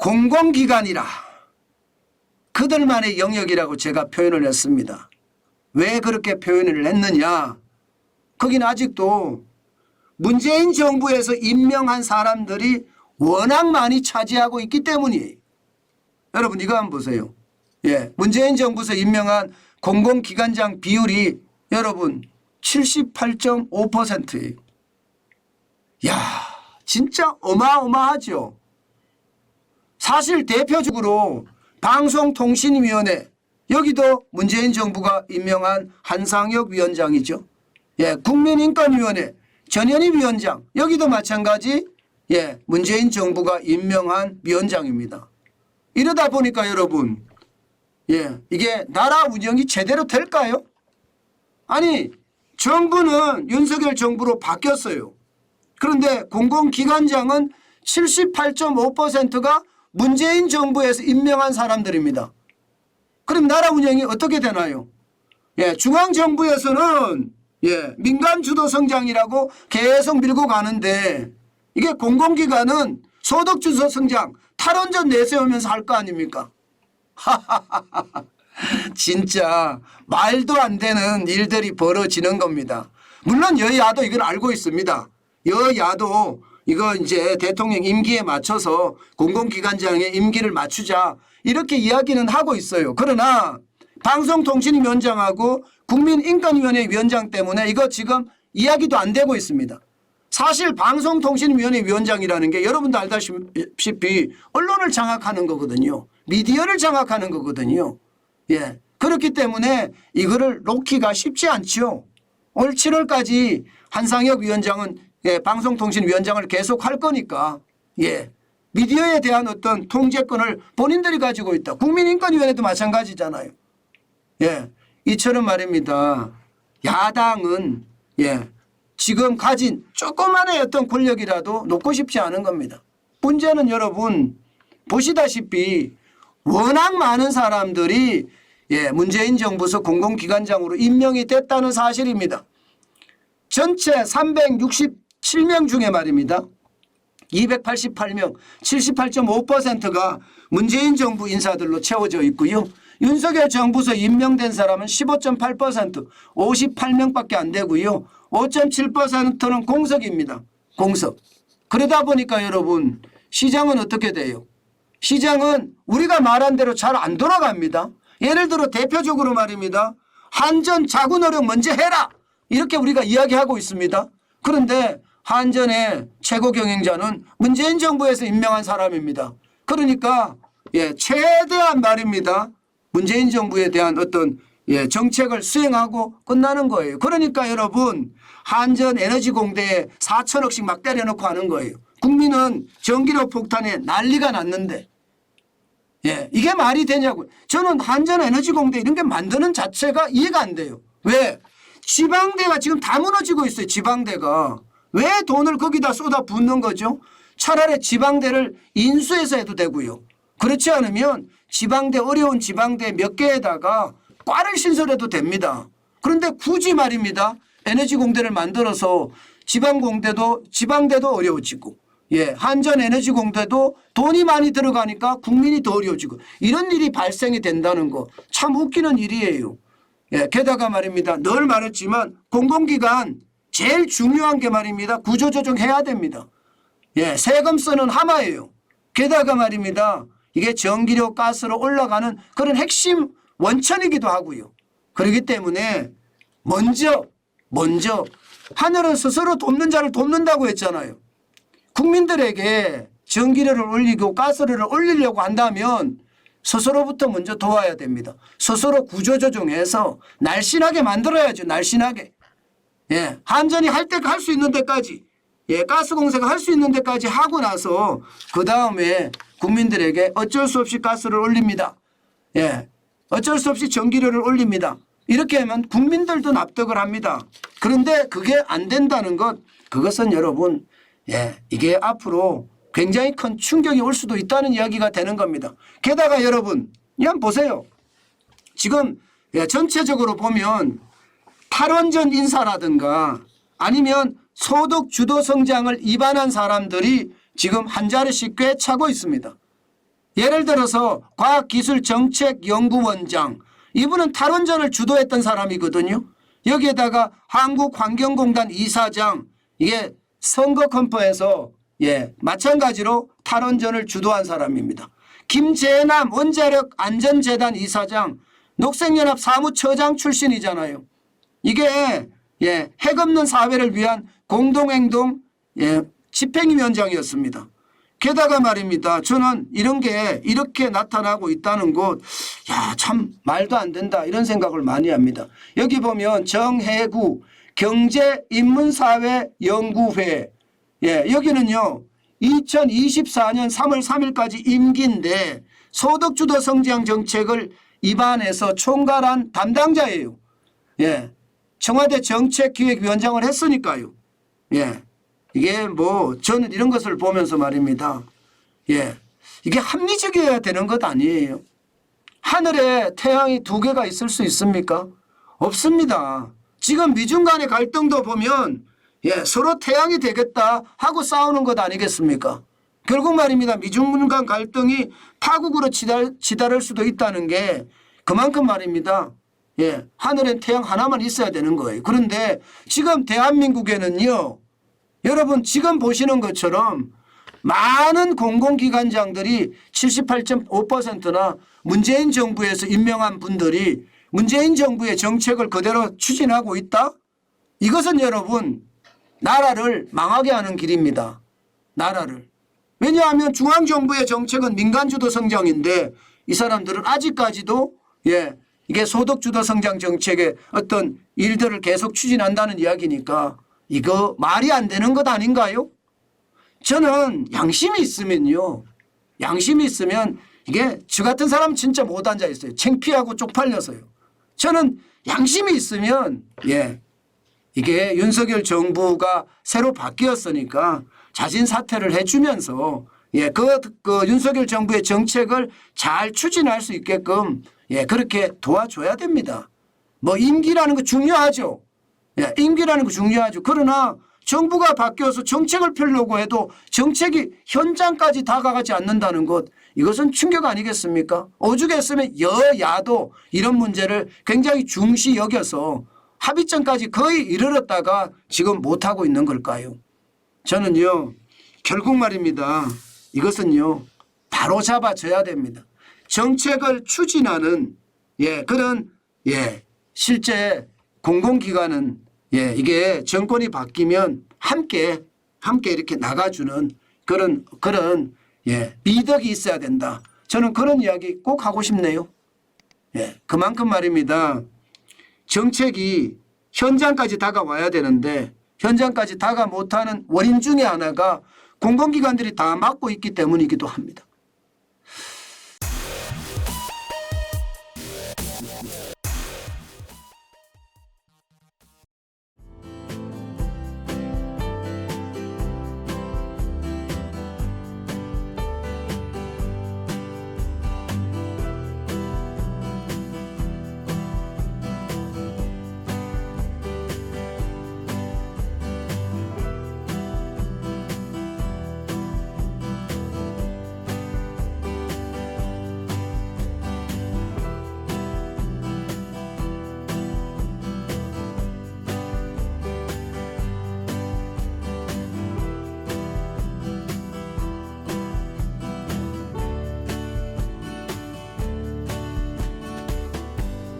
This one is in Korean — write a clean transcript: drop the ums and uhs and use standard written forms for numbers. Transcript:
공공기관이라 그들만의 영역이라고 제가 표현을 했습니다. 왜 그렇게 표현을 했느냐? 거기는 아직도 문재인 정부에서 임명한 사람들이 워낙 많이 차지하고 있기 때문이에요. 여러분 이거 한번 보세요. 예, 문재인 정부에서 임명한 공공기관장 비율이 여러분 78.5%예요. 야, 진짜 어마어마하죠. 사실 대표적으로 방송통신위원회 여기도 문재인 정부가 임명한 한상혁 위원장이죠. 예, 국민인권위원회 전현희 위원장 여기도 마찬가지 예, 문재인 정부가 임명한 위원장입니다. 이러다 보니까 여러분 예, 이게 나라 운영이 제대로 될까요? 아니 정부는 윤석열 정부로 바뀌었어요. 그런데 공공기관장은 78.5%가 문재인 정부에서 임명한 사람들입니다. 그럼 나라 운영이 어떻게 되나요? 예, 중앙정부에서는 예, 민간주도 성장이라고 계속 밀고 가는데 이게 공공기관은 소득주도 성장, 탈원전 내세우면서 할 거 아닙니까? 진짜 말도 안 되는 일들이 벌어지는 겁니다. 물론 여야도 이걸 알고 있습니다. 여야도 이거 이제 대통령 임기에 맞춰서 공공기관장의 임기를 맞추자 이렇게 이야기는 하고 있어요. 그러나 방송통신위원장하고 국민인권위원회 위원장 때문에 이거 지금 이야기도 안 되고 있습니다. 사실 방송통신위원회 위원장이라는 게 여러분도 알다시피 언론을 장악하는 거거든요. 미디어를 장악하는 거거든요. 예. 그렇기 때문에 이거를 놓기가 쉽지 않죠. 올 7월까지 한상혁 위원장은 예, 방송통신위원장을 계속 할 거니까 예, 미디어에 대한 어떤 통제권을 본인들이 가지고 있다. 국민인권위원회도 마찬가지잖아요. 예, 이처럼 말입니다. 야당은 예, 지금 가진 조그만의 어떤 권력이라도 놓고 싶지 않은 겁니다. 문제는 여러분 보시다시피 워낙 많은 사람들이 예, 문재인 정부에서 공공기관장으로 임명이 됐다는 사실입니다. 전체 367명 중에 말입니다. 288명 78.5%가 문재인 정부 인사들로 채워져 있고요. 윤석열 정부에서 임명된 사람은 15.8% 58명밖에 안 되고요. 5.7%는 공석입니다. 공석. 그러다 보니까 여러분 시장은 어떻게 돼요? 시장은 우리가 말한 대로 잘 안 돌아갑니다. 예를 들어 대표적으로 말입니다. 한전 자구 노력 먼저 해라. 이렇게 우리가 이야기하고 있습니다. 그런데 한전의 최고 경영자는 문재인 정부에서 임명한 사람입니다. 그러니까 예, 최대한 말입니다. 문재인 정부에 대한 어떤 예, 정책을 수행하고 끝나는 거예요. 그러니까 여러분 한전 에너지공대에 4천억씩 막 때려놓고 하는 거예요. 국민은 전기료 폭탄에 난리가 났는데 예, 이게 말이 되냐고요. 저는 한전 에너지공대 이런 게 만드는 자체가 이해가 안 돼요. 왜? 지방대가 지금 다 무너지고 있어요. 지방대가. 왜 돈을 거기다 쏟아 붓는 거죠? 차라리 지방대를 인수해서 해도 되고요. 그렇지 않으면 지방대 어려운 지방대 몇 개에다가 과를 신설해도 됩니다. 그런데 굳이 말입니다. 에너지공대를 만들어서 지방대도 어려워지고 예, 한전에너지공대도 돈이 많이 들어가니까 국민이 더 어려워지고 이런 일이 발생이 된다는 거 참 웃기는 일이에요. 예, 게다가 말입니다. 늘 말했지만 공공기관 제일 중요한 게 말입니다. 구조조정해야 됩니다. 예, 세금 쓰는 하마예요. 게다가 말입니다. 이게 전기료 가스로 올라가는 그런 핵심 원천이기도 하고요. 그렇기 때문에 먼저 하늘은 스스로 돕는 자를 돕는다고 했잖아요. 국민들에게 전기료를 올리고 가스료를 올리려고 한다면 스스로부터 먼저 도와야 됩니다. 스스로 구조조정해서 날씬하게 만들어야죠. 날씬하게. 예, 한전이 할 수 있는 데까지 예, 가스공사가 할 수 있는 데까지 하고 나서 그다음에 국민들에게 어쩔 수 없이 가스를 올립니다. 예, 어쩔 수 없이 전기료를 올립니다. 이렇게 하면 국민들도 납득을 합니다. 그런데 그게 안 된다는 것 그것은 여러분 예, 이게 앞으로 굉장히 큰 충격이 올 수도 있다는 이야기가 되는 겁니다. 게다가 여러분 한번 보세요. 지금 예, 전체적으로 보면 탈원전 인사라든가 아니면 소득 주도 성장을 입안한 사람들이 지금 한 자리씩 꽤 차고 있습니다. 예를 들어서 과학기술정책연구원장, 이분은 탈원전을 주도했던 사람이거든요. 여기에다가 한국환경공단 이사장, 이게 선거헌법에서 마찬가지로 탈원전을 주도한 사람입니다. 김재남 원자력안전재단 이사장, 녹색연합 사무처장 출신이잖아요. 이게 핵 없는 사회를 위한 공동행동 집행위원장이었습니다. 게다가 말입니다. 저는 이런 게 이렇게 나타나고 있다는 것, 참 말도 안 된다 이런 생각을 많이 합니다. 여기 보면 정해구 경제인문사회연구회, 여기는요 2024년 3월 3일까지 임기인데 소득주도 성장 정책을 입안해서 총괄한 담당자예요. 청와대 정책기획위원장을 했으니까요. 이게 뭐 저는 이런 것을 보면서 말입니다. 이게 합리적이어야 되는 것 아니에요. 하늘에 태양이 두 개가 있을 수 있습니까? 없습니다. 지금 미중 간의 갈등도 보면 서로 태양이 되겠다 하고 싸우는 것 아니겠습니까? 결국 말입니다. 미중 간 갈등이 파국으로 치달을 수도 있다는 게 그만큼 말입니다. 하늘엔 태양 하나만 있어야 되는 거예요. 그런데 지금 대한민국에는요. 여러분 지금 보시는 것처럼 많은 공공기관장들이 78.5%나 문재인 정부에서 임명한 분들이 문재인 정부의 정책을 그대로 추진하고 있다? 이것은 여러분 나라를 망하게 하는 길입니다. 나라를. 왜냐하면 중앙정부의 정책은 민간주도 성장인데 이 사람들은 아직까지도 이게 소득주도 성장 정책의 어떤 일들을 계속 추진한다는 이야기니까 이거 말이 안 되는 것 아닌가요? 저는 양심이 있으면요. 양심이 있으면 이게 저 같은 사람 진짜 못 앉아 있어요. 창피하고 쪽팔려서요. 저는 양심이 있으면 이게 윤석열 정부가 새로 바뀌었으니까 자진 사퇴를 해주면서 그 윤석열 정부의 정책을 잘 추진할 수 있게끔 그렇게 도와줘야 됩니다. 뭐 임기라는 거 중요하죠. 임기라는 거 중요하죠. 그러나 정부가 바뀌어서 정책을 펴려고 해도 정책이 현장까지 다가가지 않는다는 것, 이것은 충격 아니겠습니까? 오죽했으면 여야도 이런 문제를 굉장히 중시 여겨서 합의점까지 거의 이르렀다가 지금 못하고 있는 걸까요? 저는요 결국 말입니다. 이것은요 바로 잡아줘야 됩니다. 정책을 추진하는 그런 실제 공공기관은 이게 정권이 바뀌면 함께 이렇게 나가주는 그런 미덕이 있어야 된다. 저는 그런 이야기 꼭 하고 싶네요. 그만큼 말입니다. 정책이 현장까지 다가와야 되는데 현장까지 다가 못하는 원인 중에 하나가 공공기관들이 다 막고 있기 때문이기도 합니다.